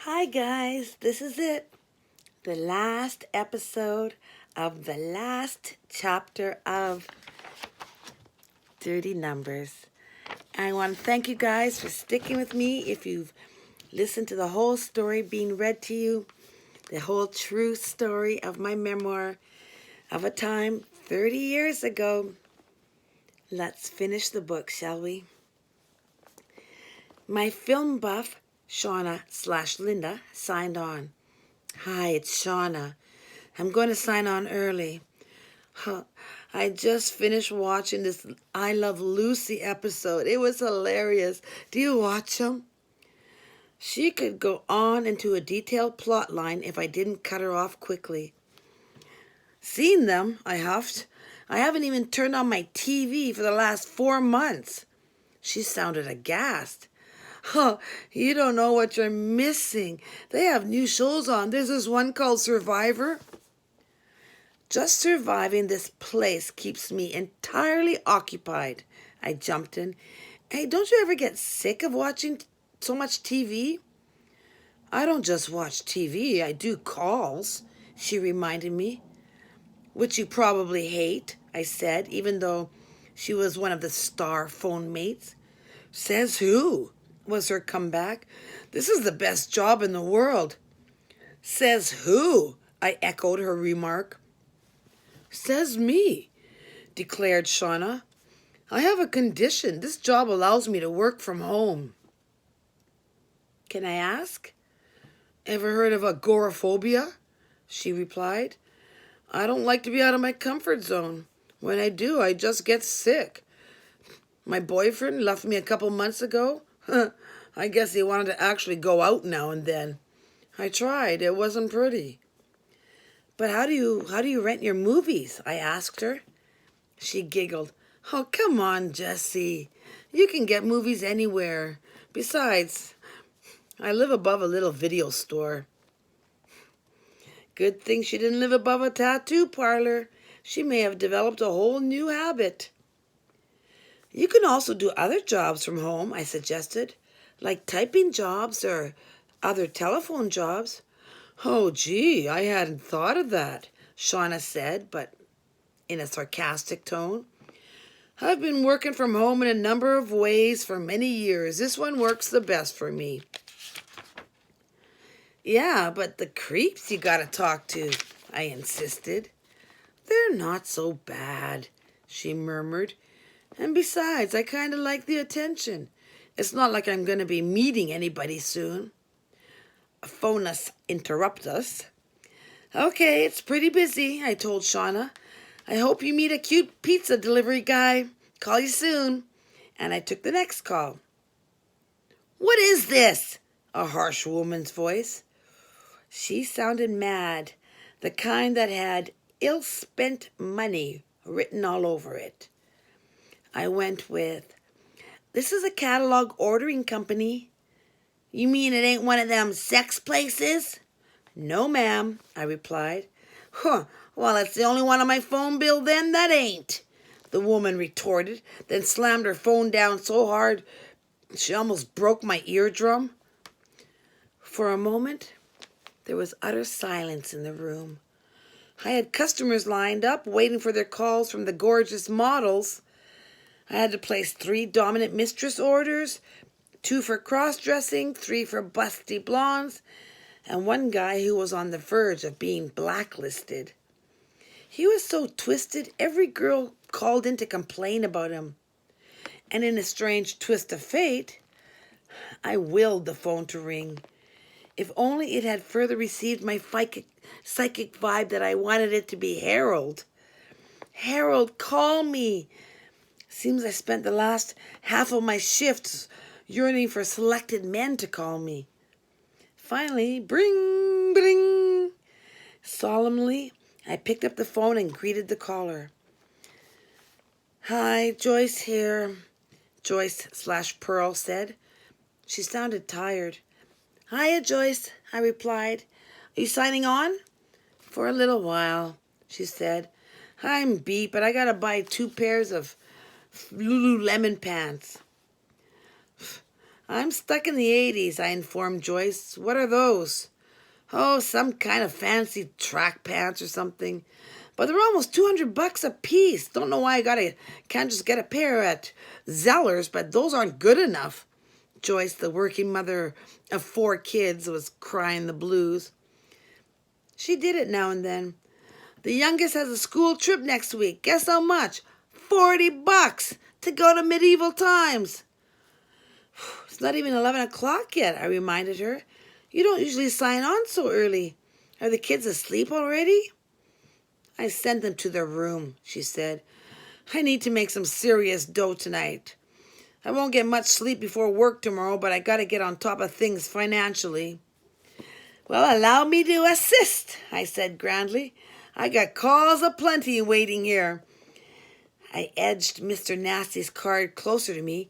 Hi, guys. This is it. The last episode of the last chapter of Dirty Numbers. I want to thank you guys for sticking with me. If you've listened to the whole story being read to you, the whole true story of my memoir of a time 30 years ago. Let's finish the book, shall we? My film buff, Shana/Linda, signed on. Hi, it's Shana. I'm going to sign on early. Huh. I just finished watching this I Love Lucy episode. It was hilarious. Do you watch them? She could go on into a detailed plot line if I didn't cut her off quickly. Seen them, I huffed. I haven't even turned on my TV for the last 4 months. She sounded aghast. Huh, you don't know what you're missing. They have new shows on. There's this one called Survivor. Just surviving this place keeps me entirely occupied. I jumped in. Hey, don't you ever get sick of watching so much TV? I don't just watch TV, I do calls, she reminded me. Which you probably hate, I said, even though she was one of the star phone mates. Says who? Was her comeback. This is the best job in the world. Says who? I echoed her remark. Says me, declared Shauna. I have a condition. This job allows me to work from home. Can I ask? Ever heard of agoraphobia? She replied. I don't like to be out of my comfort zone. When I do, I just get sick. My boyfriend left me a couple months ago. I guess he wanted to actually go out now and then. I tried. It wasn't pretty. But how do you rent your movies? I asked her. She giggled. Oh, come on, Jessie. You can get movies anywhere. Besides, I live above a little video store. Good thing she didn't live above a tattoo parlor. She may have developed a whole new habit. You can also do other jobs from home, I suggested, like typing jobs or other telephone jobs. Oh, gee, I hadn't thought of that, Shauna said, but in a sarcastic tone. I've been working from home in a number of ways for many years. This one works the best for me. Yeah, but the creeps you gotta talk to, I insisted. They're not so bad, she murmured. And besides, I kind of like the attention. It's not like I'm going to be meeting anybody soon. A phone us interrupt us. Okay, it's pretty busy, I told Shauna. I hope you meet a cute pizza delivery guy. Call you soon. And I took the next call. What is this? A harsh woman's voice. She sounded mad, the kind that had ill-spent money written all over it. I went with, this is a catalog ordering company. You mean it ain't one of them sex places? No, ma'am, I replied. Huh, well, it's the only one on my phone bill then that ain't, the woman retorted, then slammed her phone down so hard she almost broke my eardrum. For a moment, there was utter silence in the room. I had customers lined up, waiting for their calls from the gorgeous models. I had to place 3 dominant mistress orders, 2 for cross-dressing, 3 for busty blondes, and 1 guy who was on the verge of being blacklisted. He was so twisted, every girl called in to complain about him. And in a strange twist of fate, I willed the phone to ring. If only it had further received my psychic vibe that I wanted it to be Harold. Harold, call me. Seems I spent the last half of my shifts yearning for selected men to call me. Finally, bring, bring. Solemnly, I picked up the phone and greeted the caller. Hi, Joyce here, Joyce/Pearl said. She sounded tired. Hiya, Joyce, I replied. Are you signing on? For a little while, she said. I'm beat, but I gotta buy 2 pairs of Lululemon pants. I'm stuck in the 80s, I informed Joyce. What are those? Oh, some kind of fancy track pants or something. But they're almost $200 a piece. Don't know why can't just get a pair at Zeller's, but those aren't good enough. Joyce, the working mother of 4 kids, was crying the blues. She did it now and then. The youngest has a school trip next week. Guess how much? $40 to go to medieval times. It's not even 11 o'clock yet, I reminded her. You don't usually sign on so early. Are the kids asleep already? I sent them to their room, she said. I need to make some serious dough tonight. I won't get much sleep before work tomorrow, but I got to get on top of things financially. Well, allow me to assist, I said grandly. I got calls aplenty waiting here. I edged Mr. Nasty's card closer to me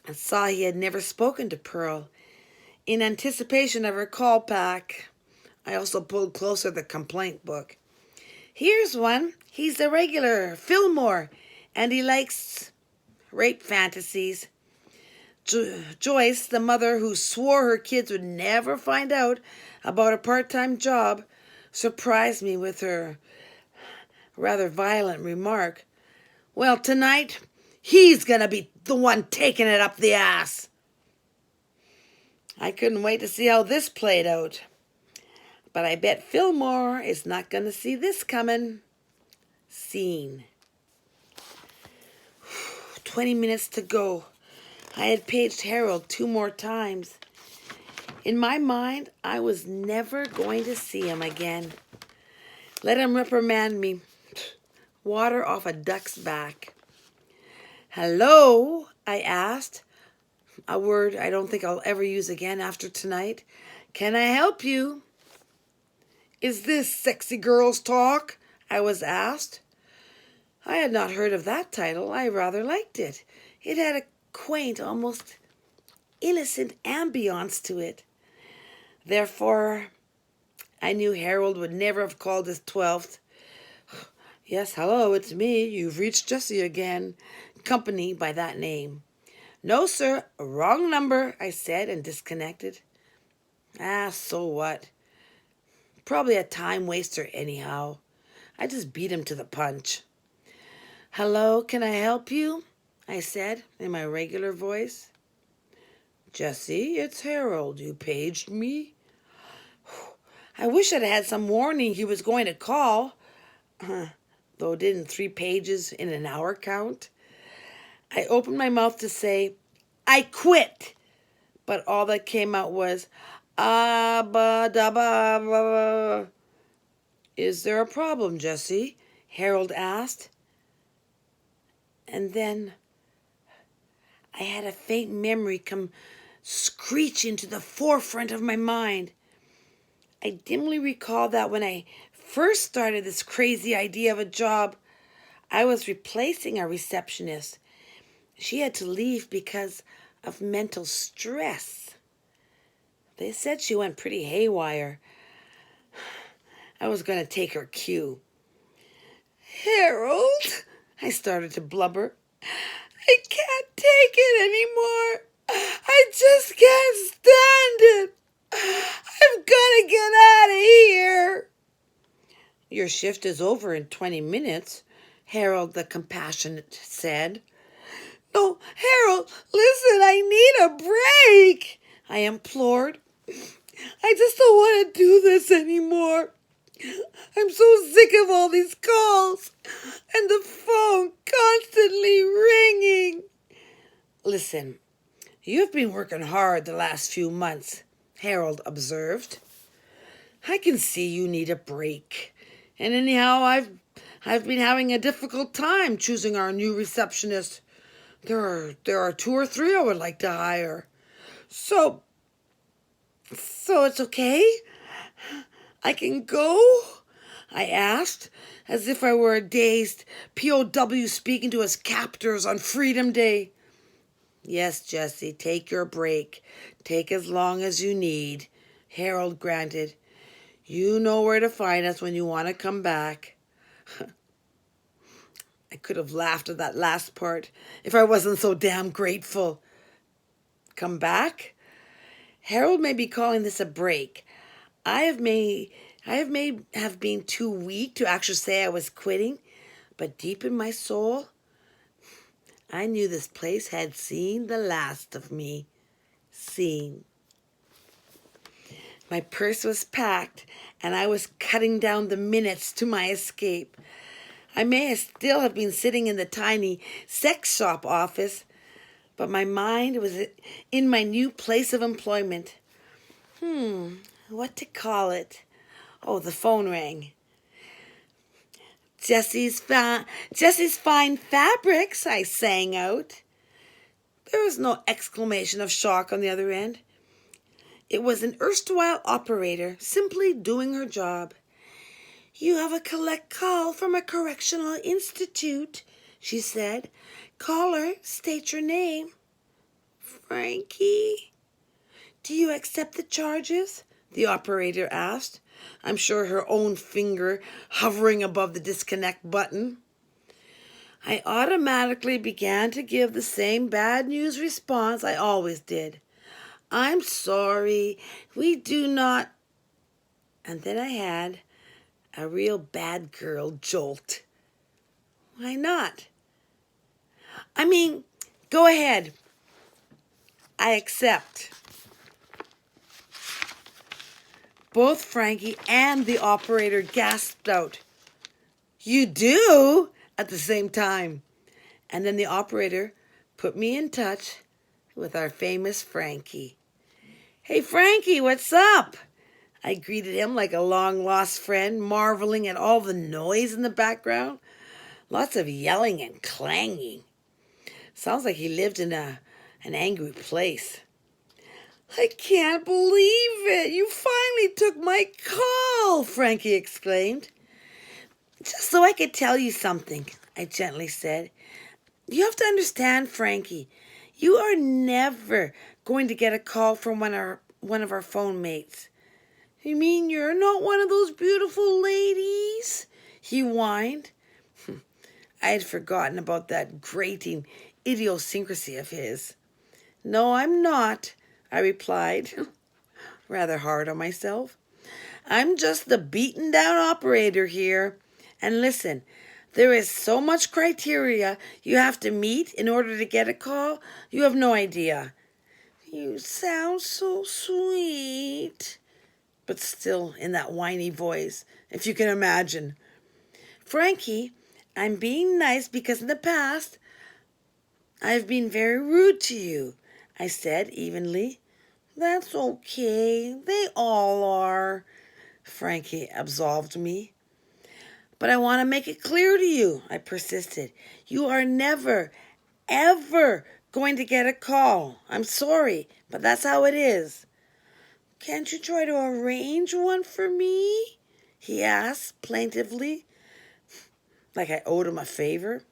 and saw he had never spoken to Pearl. In anticipation of her call back, I also pulled closer the complaint book. Here's one. He's a regular, Fillmore, and he likes rape fantasies. Joyce, the mother who swore her kids would never find out about a part-time job, surprised me with her rather violent remark. Well, tonight, he's going to be the one taking it up the ass. I couldn't wait to see how this played out. But I bet Fillmore is not going to see this coming. Scene. 20 minutes to go. I had paged Harold 2 more times. In my mind, I was never going to see him again. Let him reprimand me. Water off a duck's back. Hello, I asked. A word I don't think I'll ever use again after tonight. Can I help you? Is this Sexy Girls Talk? I was asked. I had not heard of that title. I rather liked it. It had a quaint, almost innocent ambience to it. Therefore, I knew Harold would never have called his 12th. Yes, hello, it's me. You've reached Jessie again. Company by that name. No, sir, wrong number, I said and disconnected. So what? Probably a time waster anyhow. I just beat him to the punch. Hello, can I help you? I said in my regular voice. Jessie, it's Harold. You paged me? I wish I'd had some warning he was going to call. Though didn't 3 pages in an hour count? I opened my mouth to say, I quit. But all that came out was, "Abba-dabba." Is there a problem, Jessie? Harold asked. And then I had a faint memory come screeching to the forefront of my mind. I dimly recall that when I first started this crazy idea of a job, I was replacing a receptionist. She had to leave because of mental stress. They said she went pretty haywire. I was going to take her cue. Harold, I started to blubber. I can't take it anymore. I just can't stand it. I've got to get out of here. Your shift is over in 20 minutes, Harold the compassionate said. No, Harold, listen, I need a break, I implored. I just don't want to do this anymore. I'm so sick of all these calls and the phone constantly ringing. Listen, you've been working hard the last few months, Harold observed. I can see you need a break. And anyhow, I've been having a difficult time choosing our new receptionist. There are 2 or 3 I would like to hire. So it's okay? I can go? I asked, as if I were a dazed POW speaking to his captors on Freedom Day. Yes, Jessie, take your break. Take as long as you need, Harold granted. You know where to find us when you want to come back. I could have laughed at that last part if I wasn't so damn grateful. come back? Harold may be calling this a break. I have been too weak to actually say I was quitting, but deep in my soul, I knew this place had seen the last of me. Seen. My purse was packed, and I was cutting down the minutes to my escape. I may still have been sitting in the tiny sex shop office, but my mind was in my new place of employment. What to call it? Oh, the phone rang. Jessie's fine fabrics, I sang out. There was no exclamation of shock on the other end. It was an erstwhile operator simply doing her job. You have a collect call from a correctional institute, she said. Caller, state your name. Frankie. Do you accept the charges? The operator asked. I'm sure her own finger hovering above the disconnect button. I automatically began to give the same bad news response I always did. I'm sorry, we do not... And then I had a real bad girl jolt. Why not? I mean, go ahead. I accept. Both Frankie and the operator gasped out, You do? At the same time. And then the operator put me in touch with our famous Frankie. Hey, Frankie, what's up? I greeted him like a long-lost friend, marveling at all the noise in the background. Lots of yelling and clanging. Sounds like he lived in an angry place. I can't believe it. You finally took my call, Frankie exclaimed. Just so I could tell you something, I gently said. You have to understand, Frankie, you are never going to get a call from one of our phone mates. You mean you're not one of those beautiful ladies? He whined. I had forgotten about that grating idiosyncrasy of his. No, I'm not, I replied, rather hard on myself. I'm just the beaten down operator here. And listen, there is so much criteria you have to meet in order to get a call, you have no idea. You sound so sweet. But still in that whiny voice, if you can imagine. Frankie, I'm being nice because in the past, I've been very rude to you, I said evenly. That's okay. They all are. Frankie absolved me. But I want to make it clear to you, I persisted. You are never, ever going to get a call. I'm sorry, but that's how it is. Can't you try to arrange one for me? He asked plaintively, like I owed him a favor.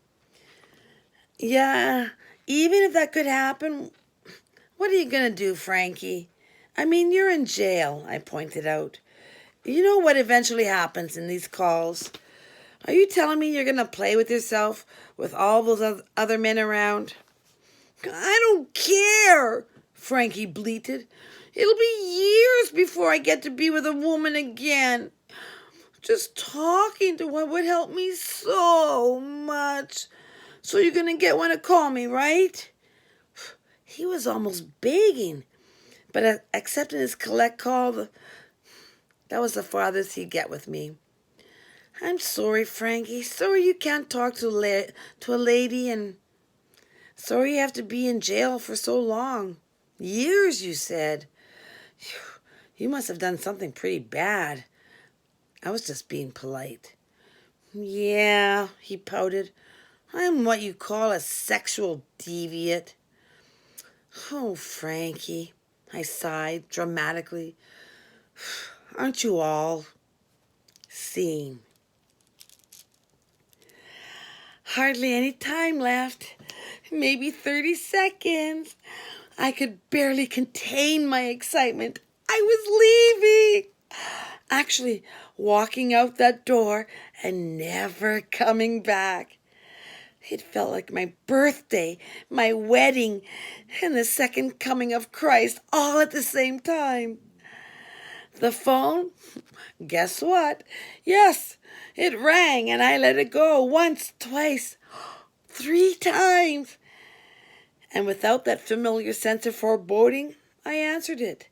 Yeah, even if that could happen, what are you going to do, Frankie? I mean, you're in jail, I pointed out. You know what eventually happens in these calls. Are you telling me you're going to play with yourself with all those other men around? I don't care, Frankie bleated. It'll be years before I get to be with a woman again. Just talking to one would help me so much. So you're going to get one to call me, right? He was almost begging. But accepting his collect call, that was the farthest he'd get with me. I'm sorry, Frankie. Sorry you can't talk to a lady, and sorry you have to be in jail for so long. Years, you said. You must have done something pretty bad. I was just being polite. Yeah, he pouted. I'm what you call a sexual deviant. Oh, Frankie, I sighed dramatically. Aren't you all? Scene. Hardly any time left. Maybe 30 seconds. I could barely contain my excitement. I was leaving. Actually, walking out that door and never coming back. It felt like my birthday, my wedding, and the second coming of Christ all at the same time. The phone, guess what? Yes, it rang and I let it go once, twice, 3 times. And without that familiar sense of foreboding, I answered it.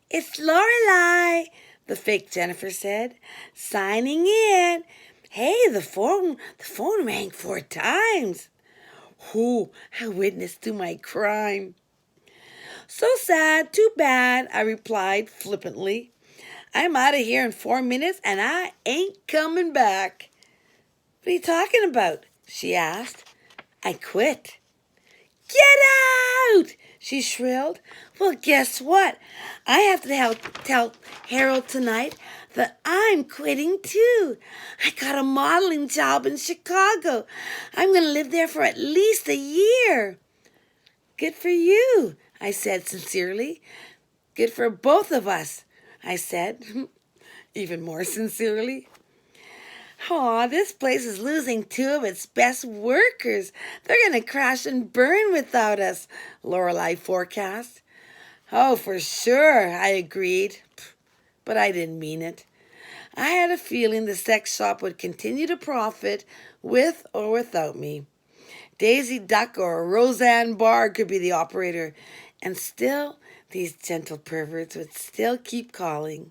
"It's Lorelai," the fake Jennifer said, "signing in. Hey, the phone rang 4 times. Who a witness to my crime." "So sad, too bad," I replied flippantly. "I'm out of here in 4 minutes and I ain't coming back." "What are you talking about?" she asked. "I quit." "Get out!" she shrilled. "Well, guess what? I have to tell Harold tonight that I'm quitting too. I got a modeling job in Chicago. I'm going to live there for at least a year." "Good for you," I said sincerely. "Good for both of us," I said, even more sincerely. "Aw, this place is losing 2 of its best workers. They're going to crash and burn without us," Lorelai forecast. "Oh, for sure," I agreed, but I didn't mean it. I had a feeling the sex shop would continue to profit with or without me. Daisy Duck or Roseanne Barr could be the operator, and still these gentle perverts would still keep calling.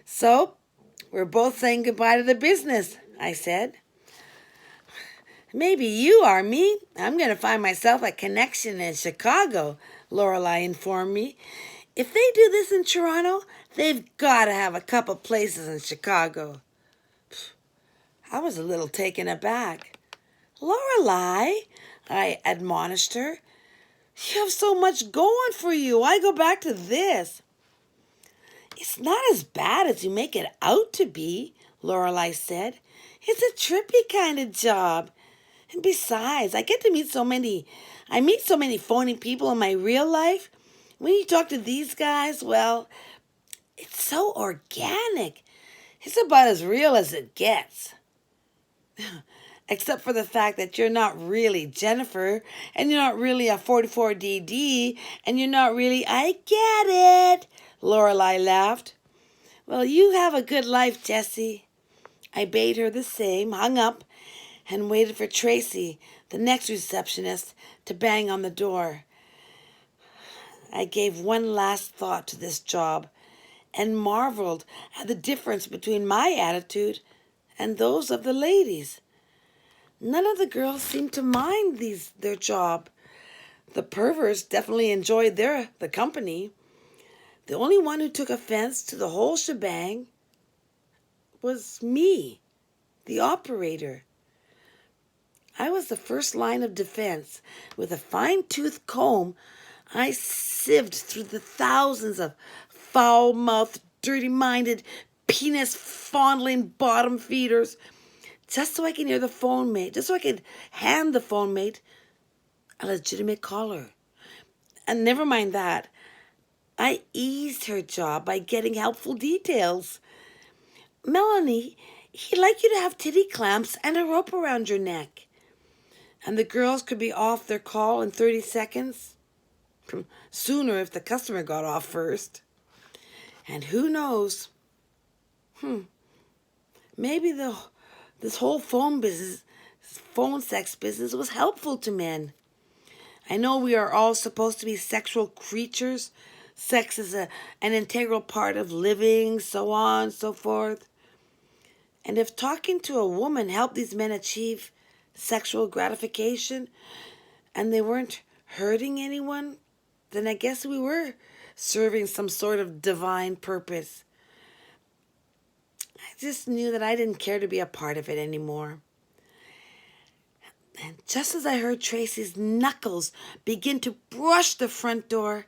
"So, we're both saying goodbye to the business," I said. "Maybe you are me. I'm going to find myself a connection in Chicago," Lorelai informed me. "If they do this in Toronto, they've got to have a couple places in Chicago." I was a little taken aback. "Lorelai," I admonished her, "you have so much going for you. Why go back to this?" "It's not as bad as you make it out to be," Lorelai said. "It's a trippy kind of job. And besides, I meet so many phony people in my real life. When you talk to these guys, well, it's so organic. It's about as real as it gets." "Except for the fact that you're not really Jennifer, and you're not really a 44DD, and you're not really—" "I get it," Lorelai laughed. "Well, you have a good life, Jessie." I bade her the same, hung up, and waited for Tracy, the next receptionist, to bang on the door. I gave one last thought to this job and marveled at the difference between my attitude and those of the ladies. None of the girls seemed to mind their job. The perverts definitely enjoyed the company. The only one who took offense to the whole shebang was me, the operator. I was the first line of defense. With a fine-toothed comb, I sieved through the thousands of foul-mouthed, dirty-minded, penis-fondling bottom feeders, just so I could hear the phone mate, just so I could hand the phone mate a legitimate caller. And never mind that, I eased her job by getting helpful details. "Melanie, he'd like you to have titty clamps and a rope around your neck." And the girls could be off their call in 30 seconds. Sooner if the customer got off first. And who knows? Maybe this whole phone sex business was helpful to men. I know we are all supposed to be sexual creatures. Sex is an integral part of living, so on, so forth. And if talking to a woman helped these men achieve sexual gratification and they weren't hurting anyone, then I guess we were serving some sort of divine purpose. I just knew that I didn't care to be a part of it anymore. And just as I heard Tracy's knuckles begin to brush the front door,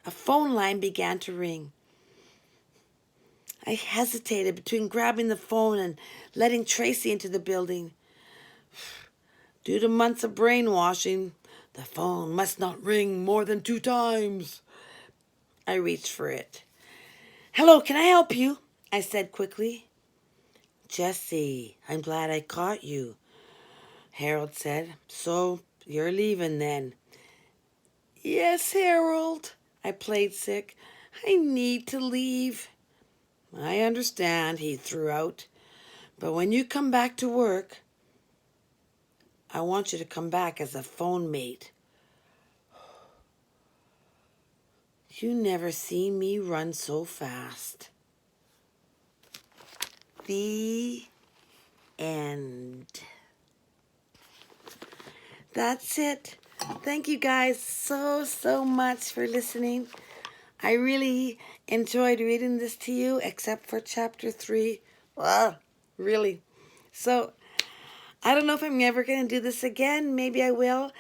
a phone line began to ring. I hesitated between grabbing the phone and letting Tracy into the building. Due to months of brainwashing, the phone must not ring more than 2 times. I reached for it. "Hello, can I help you?" I said quickly. "Jessie, I'm glad I caught you. Harold said. So you're leaving then? Yes, Harold. I played sick. I need to leave. I understand, he threw out. But when you come back to work, I want you to come back as a phone mate. You never seen me run so fast. The end. That's it. Thank you guys so much for listening. I really enjoyed reading this to you, except for chapter 3. Wow, really. So, I don't know if I'm ever going to do this again. Maybe I will.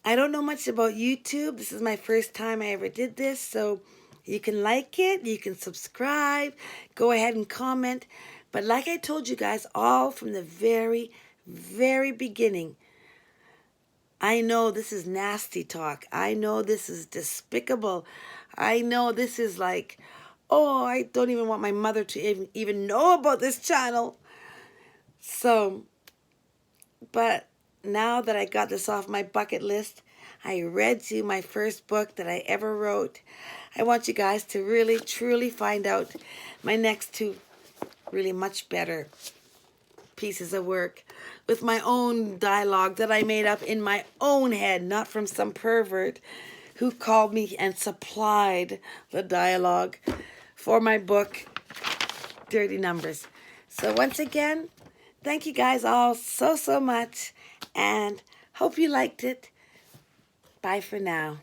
I don't know much about YouTube. This is my first time I ever did this, so you can like it, you can subscribe, go ahead and comment. But like I told you guys all from the very beginning, I know this is nasty talk. I know this is despicable. I know this is like, oh, I don't even want my mother to even know about this channel. So, but now that I got this off my bucket list, I read you my first book that I ever wrote. I want you guys to really, truly find out my next 2 really much better pieces of work with my own dialogue that I made up in my own head, not from some pervert who called me and supplied the dialogue for my book, Dirty Numbers. So once again, thank you guys all so much, and hope you liked it. Bye for now.